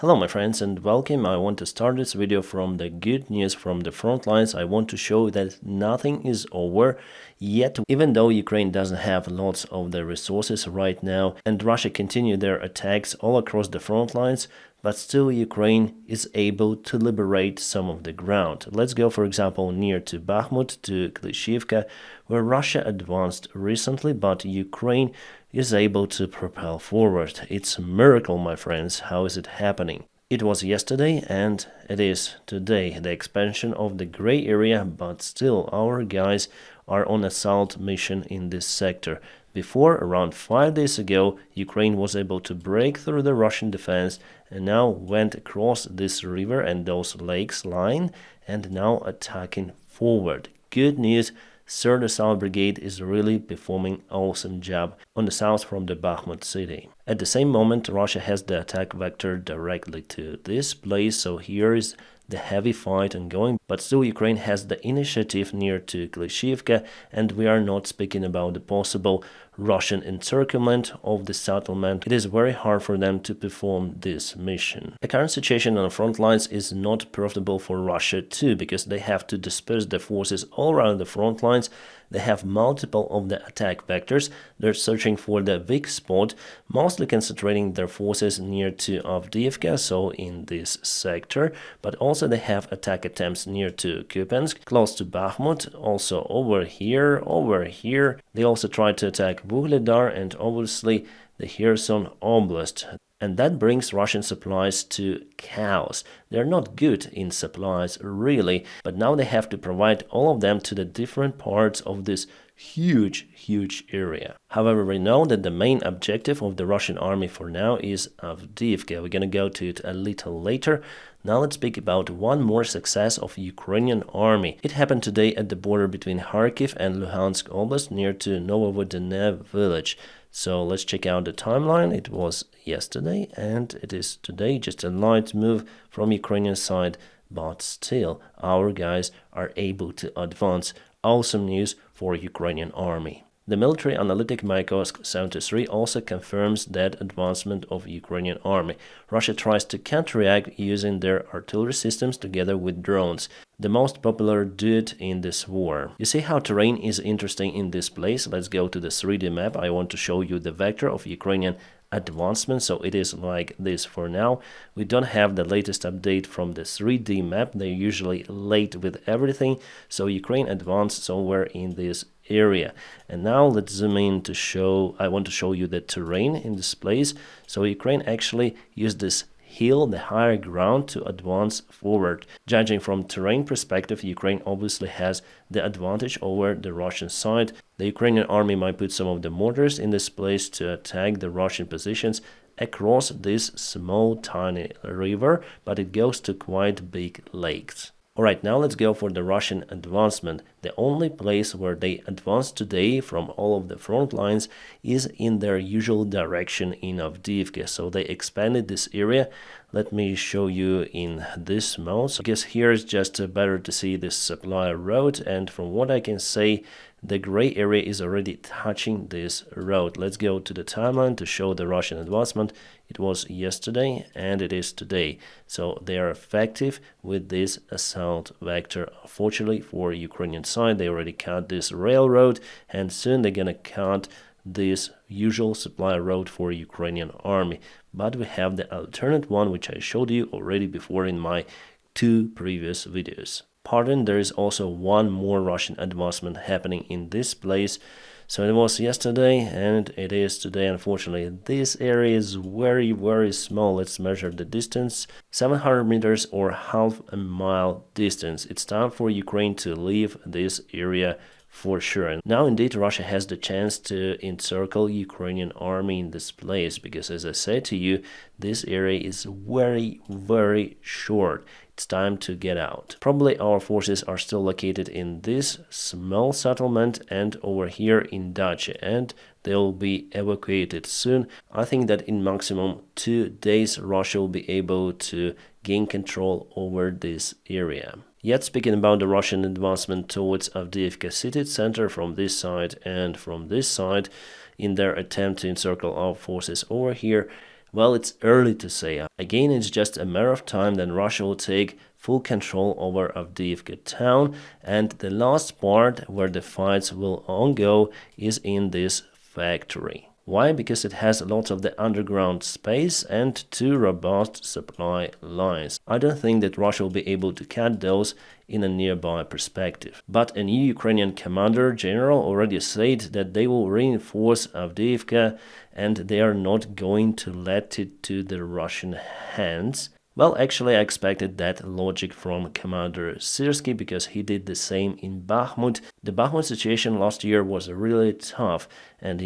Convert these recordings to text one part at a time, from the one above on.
Hello my friends and welcome. I want to start this video from the good news from the front lines. I want to show that nothing is over yet, even though Ukraine doesn't have lots of the resources right now and Russia continue their attacks all across the front lines, but still Ukraine is able to liberate some of the ground. Let's go for example near to Bakhmut, to Klishchiivka, where Russia advanced recently, but Ukraine is able to propel forward. It's a miracle, my friends. How is it happening? It was yesterday and it is today, the expansion of the gray area, but still our guys are on assault mission in this sector. Before, around 5 days ago, Ukraine was able to break through the Russian defense and now went across this river and those lakes line and now attacking forward. Good news. 3rd Assault Brigade is really performing awesome job on the south from the Bakhmut city. At the same moment, Russia has the attack vector directly to this place, so here is the heavy fight ongoing, but still Ukraine has the initiative near to Klishchiivka, and we are not speaking about the possible Russian encirclement of the settlement. It is very hard for them to perform this mission. The current situation on the front lines is not profitable for Russia too, because they have to disperse their forces all around the front lines. They have multiple of the attack vectors. They're searching for the weak spot, mostly concentrating their forces near to Avdiivka, so in this sector, but also they have attack attempts near to Kupiansk, close to Bakhmut, also over here. They also try to attack Vuhledar and obviously the Kherson Oblast. And that brings Russian supplies to chaos. They're not good in supplies, really, but now they have to provide all of them to the different parts of this huge area. However, we know that the main objective of the Russian army for now is Avdiivka. We're gonna go to it a little later. Now let's speak about one more success of Ukrainian army. It happened today at the border between Kharkiv and Luhansk Oblast near to Novodinev village. So let's check out the timeline. It was yesterday and it is today, just a light move from Ukrainian side, but still our guys are able to advance. Awesome news for Ukrainian army. The military analytic Mayakovsk 73 also confirms that advancement of Ukrainian army. Russia tries to counteract using their artillery systems together with drones, the most popular dude in this war. You see how terrain is interesting in this place? Let's go to the 3D map. I want to show you the vector of Ukrainian advancement, so it is like this for now. We don't have the latest update from the 3D map. They're usually late with everything, so Ukraine advanced somewhere in this area. And now let's zoom in to show, I want to show you the terrain in this place. So Ukraine actually used this hill, the higher ground, to advance forward. Judging from terrain perspective, Ukraine obviously has the advantage over the Russian side. The Ukrainian army might put some of the mortars in this place to attack the Russian positions across this small tiny river, but it goes to quite big lakes. Alright, now let's go for the Russian advancement. The only place where they advanced today from all of the front lines is in their usual direction in Avdiivka. So they expanded this area. Let me show you in this mode. So I guess here is just better to see this supply road, and from what I can say, the gray area is already touching this road. Let's go to the timeline to show the Russian advancement. It was yesterday and it is today. So they are effective with this assault vector. Fortunately for Ukrainian side, they already cut this railroad and soon they're gonna cut this usual supply road for Ukrainian army. But we have the alternate one, which I showed you already before in my 2 previous videos. Pardon, there is also one more Russian advancement happening in this place. So it was yesterday and it is today. Unfortunately, this area is very small. Let's measure the distance. 700 meters or half a mile distance. It's time for Ukraine to leave this area for sure. And now indeed Russia has the chance to encircle Ukrainian army in this place, because as I said to you, this area is very short. It's time to get out. Probably our forces are still located in this small settlement and over here in Dacha, and they'll be evacuated soon. I think that in maximum 2 days Russia will be able to gain control over this area. Yet speaking about the Russian advancement towards Avdiivka city center from this side and from this side in their attempt to encircle our forces over here, Well, it's early to say. Again, it's just a matter of time that Russia will take full control over Avdiivka town, and the last part where the fights will ongo is in this factory. Why? Because it has lots of the underground space and two robust supply lines. I don't think that Russia will be able to cut those in a nearby perspective. But a new Ukrainian commander general already said that they will reinforce Avdiivka and they are not going to let it to the Russian hands. Well, actually, I expected that logic from Commander Syrsky because he did the same in Bakhmut. The Bakhmut situation last year was really tough, and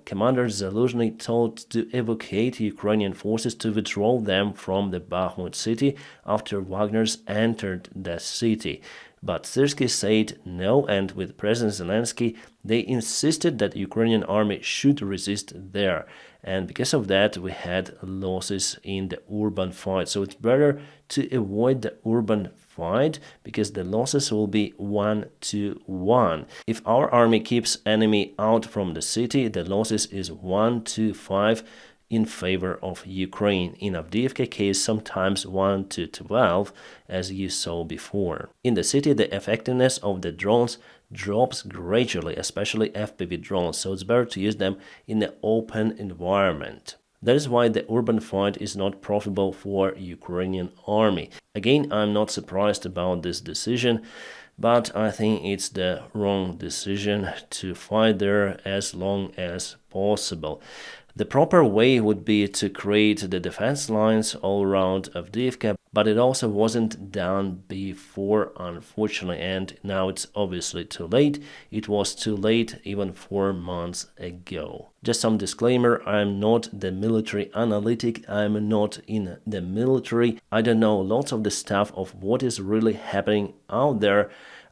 Commander Zaluzhny told to evacuate Ukrainian forces to withdraw them from the Bakhmut city after Wagner's entered the city. But Syrsky said no, and with President Zelensky, they insisted that the Ukrainian army should resist there. And because of that, we had losses in the urban fight. So it's better to avoid the urban fight because the losses will be 1-1. If our army keeps enemy out from the city, the losses is 1-5 in favor of Ukraine. In Avdiivka case, sometimes 1-12, as you saw before. In the city, the effectiveness of the drones drops gradually, especially FPV drones, so it's better to use them in the open environment. That is why the urban fight is not profitable for Ukrainian army. Again, I'm not surprised about this decision, but I think it's the wrong decision to fight there as long as possible. The proper way would be to create the defense lines all around Avdiivka, but it also wasn't done before, unfortunately, and now it's obviously too late. It was too late even 4 months ago. Just some disclaimer, I'm not the military analytic, I'm not in the military, I don't know lots of the stuff of what is really happening out there.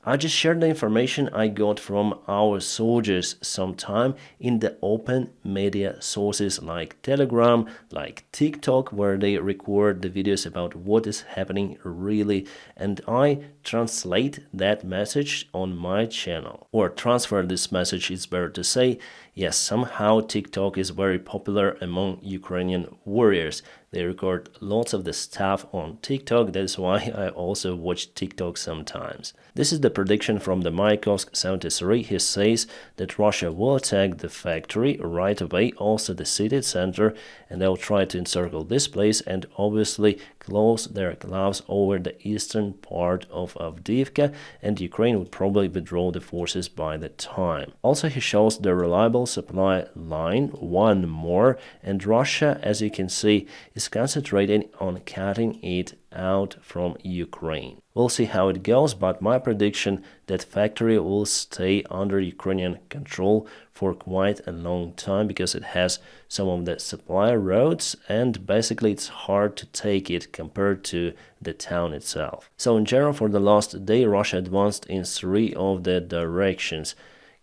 I just shared the information I got from our soldiers sometime in the open media sources like Telegram, like TikTok, where they record the videos about what is happening really, and I translate that message on my channel. Or transfer this message, it's better to say. Yes, somehow TikTok is very popular among Ukrainian warriors. They record lots of the stuff on TikTok, that's why I also watch TikTok sometimes. This is the prediction from the Mayakovsk 73. He says that Russia will attack the factory right away, also the city center, and they'll try to encircle this place and obviously close their gloves over the eastern part of Avdiivka, and Ukraine would probably withdraw the forces by the time. Also, he shows the reliable supply line, one more, and Russia, as you can see, is concentrating on cutting it out from Ukraine. We'll see how it goes, but my prediction that factory will stay under Ukrainian control for quite a long time because it has some of the supply roads and basically it's hard to take it compared to the town itself. So in general, for the last day, Russia advanced in 3 of the directions.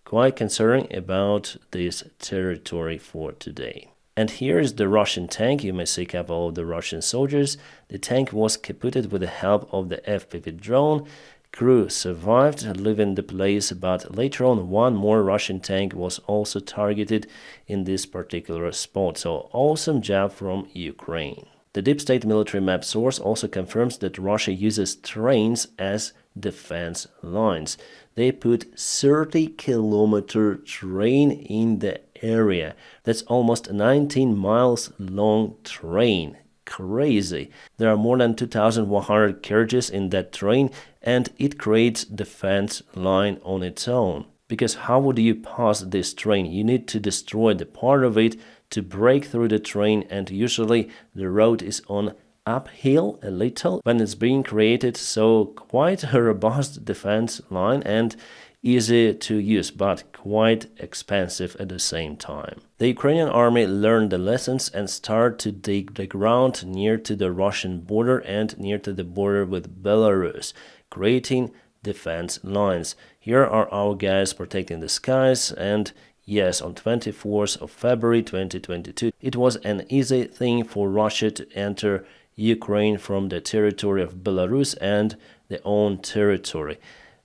Quite concerning about this territory for today. And here is the Russian tank. You may see a couple of the Russian soldiers. The tank was kaputted with the help of the FPV drone. Crew survived, leaving the place, but later on one more Russian tank was also targeted in this particular spot. So awesome job from Ukraine. The Deep State military map source also confirms that Russia uses trains as defense lines. They put 30-kilometer train in the area. That's almost 19 miles long train. Crazy. There are more than 2,100 carriages in that train and it creates defense line on its own. Because how would you pass this train? You need to destroy the part of it to break through the train, and usually the road is on uphill a little when it's being created, so quite a robust defense line and easy to use, but quite expensive at the same time. The Ukrainian army learned the lessons and started to dig the ground near to the Russian border and near to the border with Belarus, creating defense lines. Here are our guys protecting the skies, and yes, on 24th of February 2022, it was an easy thing for Russia to enter Ukraine from the territory of Belarus and their own territory.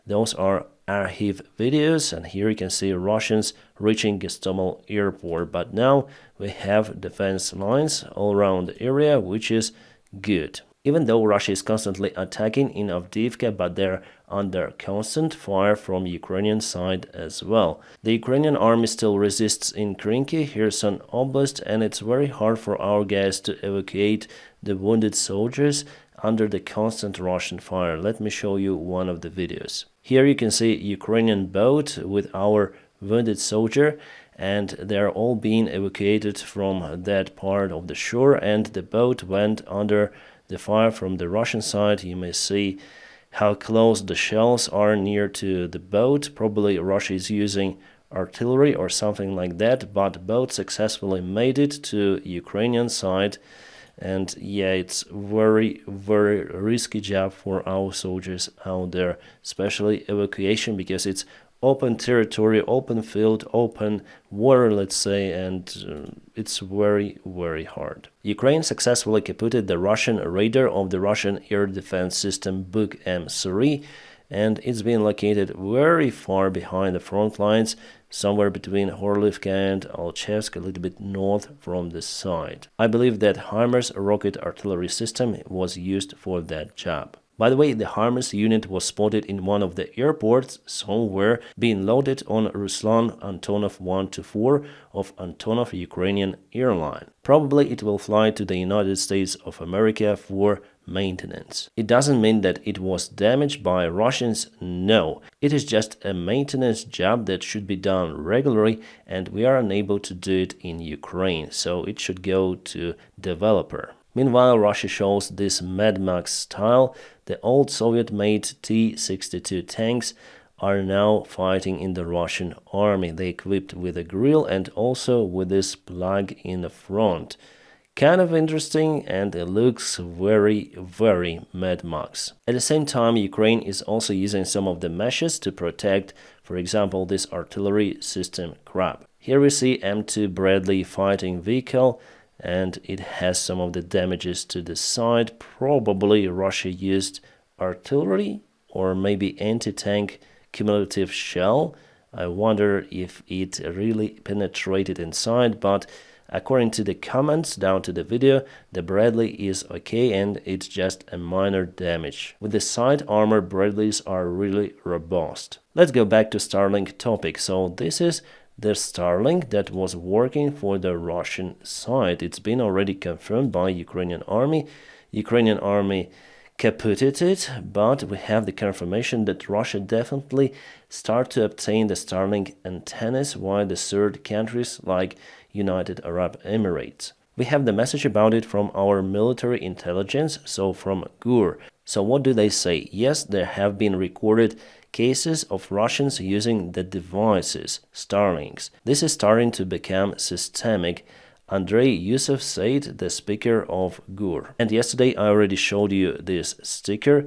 Those are archive videos, and here you can see Russians reaching Gostomel airport. But now we have defense lines all around the area, which is good. Even though Russia is constantly attacking in Avdiivka, but they're under constant fire from Ukrainian side as well. The Ukrainian army still resists in Krinky, Kherson Oblast, and it's very hard for our guys to evacuate the wounded soldiers under the constant Russian fire. Let me show you one of the videos. Here you can see Ukrainian boat with our wounded soldier, and they're all being evacuated from that part of the shore, and the boat went under the fire from the Russian side. You may see how close the shells are near to the boat. Probably Russia is using artillery or something like that, but boat successfully made it to Ukrainian side. And yeah, it's very risky job for our soldiers out there, especially evacuation, because it's open territory, open field, open water, let's say, and it's very hard. Ukraine successfully kaputted the Russian radar of the Russian air defense system Buk M3, and it's been located very far behind the front lines, somewhere between Horlivka and Alchevsk, a little bit north from the side. I believe that HIMARS rocket artillery system was used for that job. By the way, the HIMARS unit was spotted in one of the airports somewhere, being loaded on Ruslan Antonov 124 of Antonov Ukrainian airline. Probably it will fly to the United States of America for maintenance. It doesn't mean that it was damaged by Russians, no. It is just a maintenance job that should be done regularly, and we are unable to do it in Ukraine, so it should go to developer. Meanwhile, Russia shows this Mad Max style. The old Soviet-made T-62 tanks are now fighting in the Russian army. They equipped with a grill and also with this plug in the front. Kind of interesting, and it looks very Mad Max. At the same time, Ukraine is also using some of the meshes to protect, for example, this artillery system Krab. Here we see M2 Bradley fighting vehicle, and it has some of the damages to the side. Probably Russia used artillery or maybe anti-tank cumulative shell. I wonder if it really penetrated inside, but according to the comments down to the video, the Bradley is okay and it's just a minor damage. With the side armor, Bradleys are really robust. Let's go back to Starlink topic. So this is the Starlink that was working for the Russian side. It's been already confirmed by Ukrainian army. Ukrainian army kaputted it, but we have the confirmation that Russia definitely start to obtain the Starlink antennas while the third countries like United Arab Emirates. We have the message about it from our military intelligence, so from GUR. So what do they say? Yes, there have been recorded cases of Russians using the devices, Starlinks. This is starting to become systemic. Andrei Yusuf said, the speaker of GUR. And yesterday I already showed you this sticker.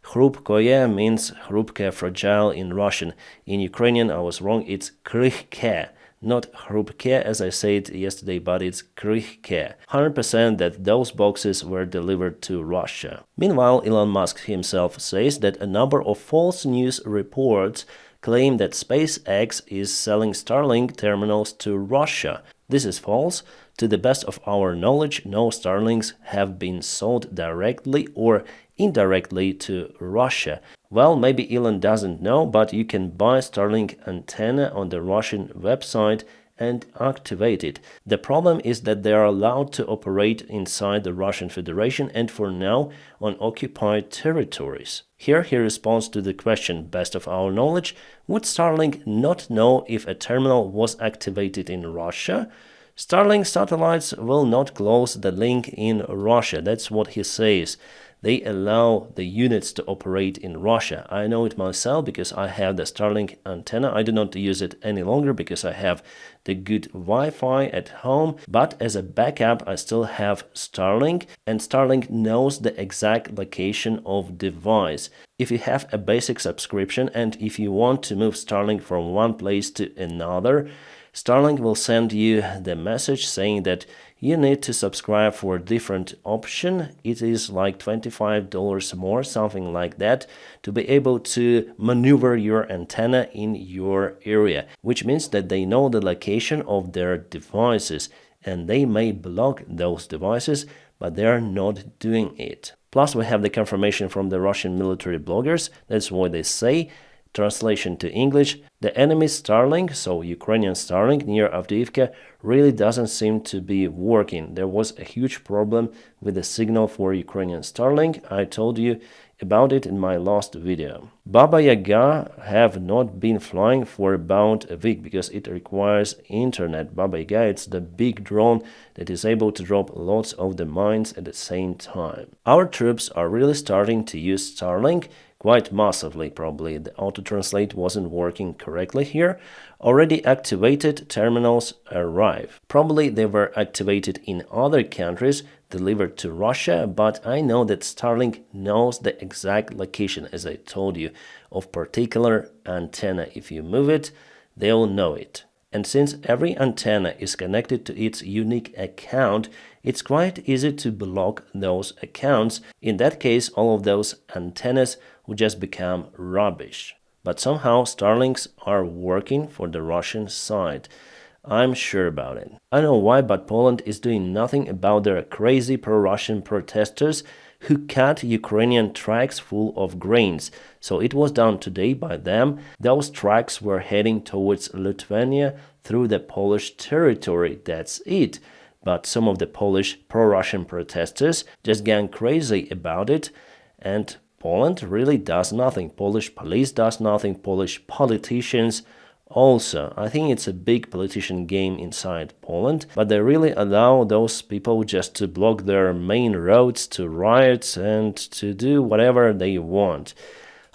Hrupkoye means hrupka, fragile in Russian. In Ukrainian I was wrong, it's krihke. Not hrupke as I said yesterday, but it's krihke. 100% that those boxes were delivered to Russia. Meanwhile, Elon Musk himself says that a number of false news reports claim that SpaceX is selling Starlink terminals to Russia. This is false. To the best of our knowledge, no Starlinks have been sold directly or indirectly to Russia. Well, maybe Elon doesn't know, but you can buy Starlink antenna on the Russian website and activate it. The problem is that they are allowed to operate inside the Russian Federation and for now on occupied territories. Here he responds to the question, best of our knowledge, would Starlink not know if a terminal was activated in Russia? Starlink satellites will not close the link in Russia, that's what he says. They allow the units to operate in Russia. I know it myself because I have the Starlink antenna. I do not use it any longer because I have the good Wi-Fi at home. But as a backup, I still have Starlink, and Starlink knows the exact location of device. If you have a basic subscription and if you want to move Starlink from one place to another, Starlink will send you the message saying that you need to subscribe for a different option. It is like $25 more, something like that, to be able to maneuver your antenna in your area, which means that they know the location of their devices and they may block those devices, but they are not doing it. Plus, we have the confirmation from the Russian military bloggers. That's what they say. Translation to English: the enemy Starlink, so Ukrainian Starlink near Avdiivka, really doesn't seem to be working. There was a huge problem with the signal for Ukrainian Starlink. I told you about it in my last video. Baba Yaga have not been flying for about a week because it requires internet. Baba Yaga, it's the big drone that is able to drop lots of the mines at the same time. Our troops are really starting to use Starlink quite massively. Probably the auto-translate wasn't working correctly here. Already activated terminals arrive. Probably they were activated in other countries, delivered to Russia, but I know that Starlink knows the exact location, as I told you, of particular antenna. If you move it, they'll know it. And since every antenna is connected to its unique account, it's quite easy to block those accounts. In that case, all of those antennas would just become rubbish. But somehow Starlinks are working for the Russian side. I'm sure about it. I don't know why, but Poland is doing nothing about their crazy pro-Russian protesters who cut Ukrainian tracks full of grains. So it was done today by them. Those tracks were heading towards Lithuania through the Polish territory. That's it. But some of the Polish pro-Russian protesters just gone crazy about it, and Poland really does nothing. Polish police does nothing. Polish politicians also. I think it's a big politician game inside Poland, but they really allow those people just to block their main roads, to riot and to do whatever they want.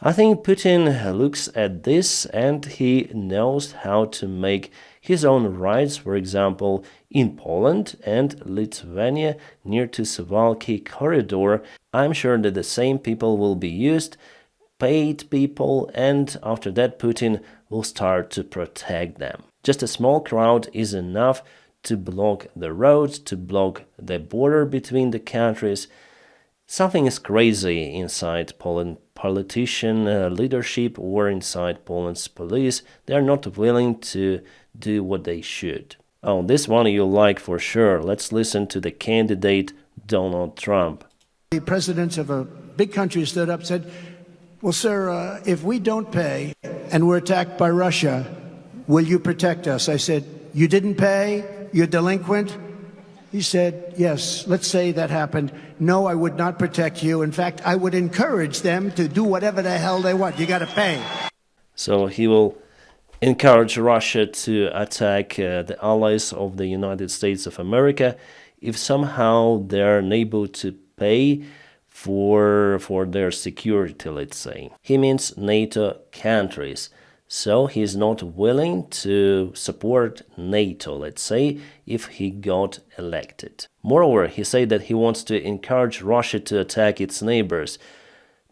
I think Putin looks at this and he knows how to make his own rights, for example, in Poland and Lithuania near to Suwalki corridor. I'm sure that the same people will be used, paid people, and after that Putin will start to protect them. Just a small crowd is enough to block the roads, to block the border between the countries. Something is crazy inside Poland politician leadership or inside Poland's police. They are not willing to do what they should. Oh, this one you'll like for sure. Let's listen to the candidate Donald Trump. The president of a big country stood up and said, well, sir, if we don't pay and we're attacked by Russia, will you protect us? I said, you didn't pay? You're delinquent? He said, yes, let's say that happened. No, I would not protect you. In fact, I would encourage them to do whatever the hell they want. You got to pay. So he will encourage Russia to attack the allies of the United States of America if somehow they're unable to pay for their security, let's say. He means NATO countries. So he's not willing to support NATO, let's say, if he got elected. Moreover, he said that he wants to encourage Russia to attack its neighbors.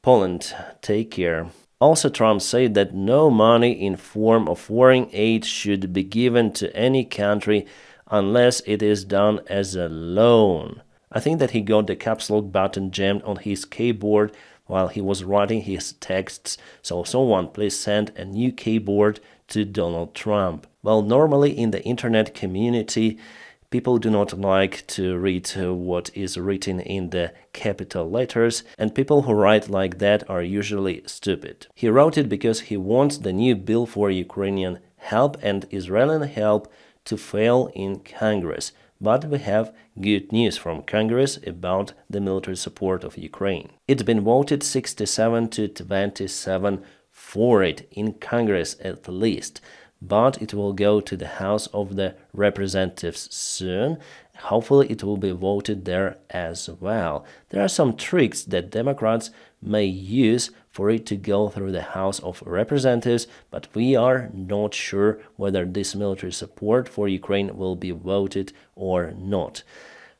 Poland, take care. Also, Trump said that no money in form of foreign aid should be given to any country unless it is done as a loan. I think that he got the caps lock button jammed on his keyboard while he was writing his texts, so someone please send a new keyboard to Donald Trump. Well, normally in the internet community, people do not like to read what is written in the capital letters, and people who write like that are usually stupid. He wrote it because he wants the new bill for Ukrainian help and Israeli help to fail in Congress. But we have good news from Congress about the military support of Ukraine. It's been voted 67 to 27 for it in Congress at least, but it will go to the House of the Representatives soon. Hopefully it will be voted there as well. There are some tricks that Democrats may use for it to go through the House of Representatives, but we are not sure whether this military support for Ukraine will be voted or not.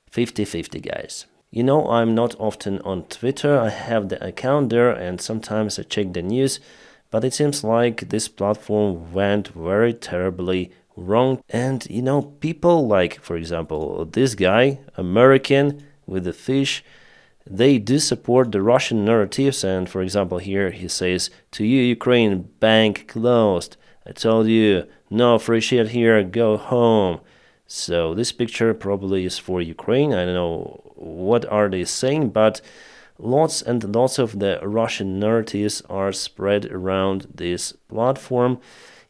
50-50, guys. You know, I'm not often on Twitter. I have the account there and sometimes I check the news, but it seems like this platform went very terribly wrong. And you know, people like, for example, this guy, American with the fish, they do support the Russian narratives. And for example, here he says, "To you, Ukraine, bank closed. I told you, no free shit here, go home." So this picture probably is for Ukraine. I don't know what are they saying, but lots and lots of the Russian narratives are spread around this platform.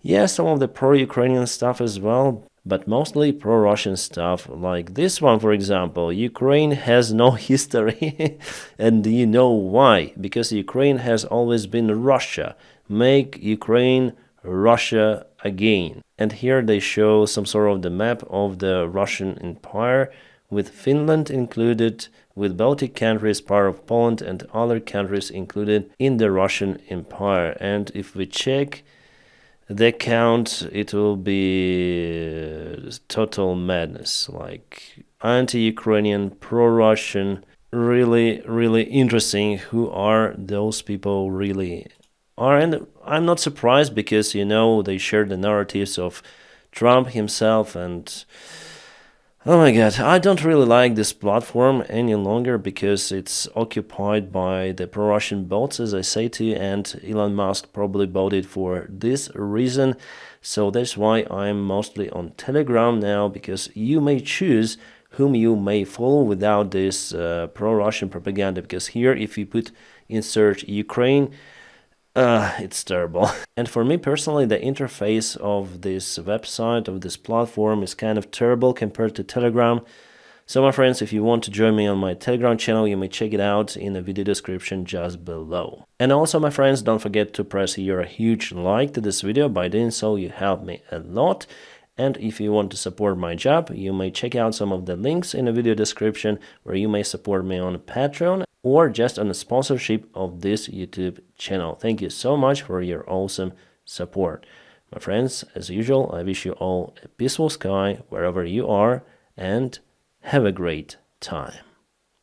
Yeah, some of the pro-Ukrainian stuff as well, but mostly pro-Russian stuff, like this one, for example. Ukraine has no history, and you know why? Because Ukraine has always been Russia. Make Ukraine Russia again. And here they show some sort of the map of the Russian Empire, with Finland included, with Baltic countries, part of Poland, and other countries included in the Russian Empire. And if we check the count, it will be total madness, like anti-Ukrainian, pro-Russian, really, really interesting who are those people really are. And I'm not surprised because, you know, they share the narratives of Trump himself. And oh my god, I don't really like this platform any longer because it's occupied by the pro-Russian bots, as I say to you, and Elon Musk probably bought it for this reason. So that's why I'm mostly on Telegram now, because you may choose whom you may follow without this pro-Russian propaganda, because here if you put in search Ukraine, it's terrible. And for me personally, the interface of this website, of this platform, is kind of terrible compared to Telegram. So my friends, if you want to join me on my Telegram channel, you may check it out in the video description just below. And also, my friends, don't forget to press your huge like to this video. By doing so, you help me a lot. And if you want to support my job, you may check out some of the links in the video description where you may support me on Patreon or just on the sponsorship of this YouTube channel. Thank you so much for your awesome support. My friends, as usual, I wish you all a peaceful sky wherever you are, and have a great time.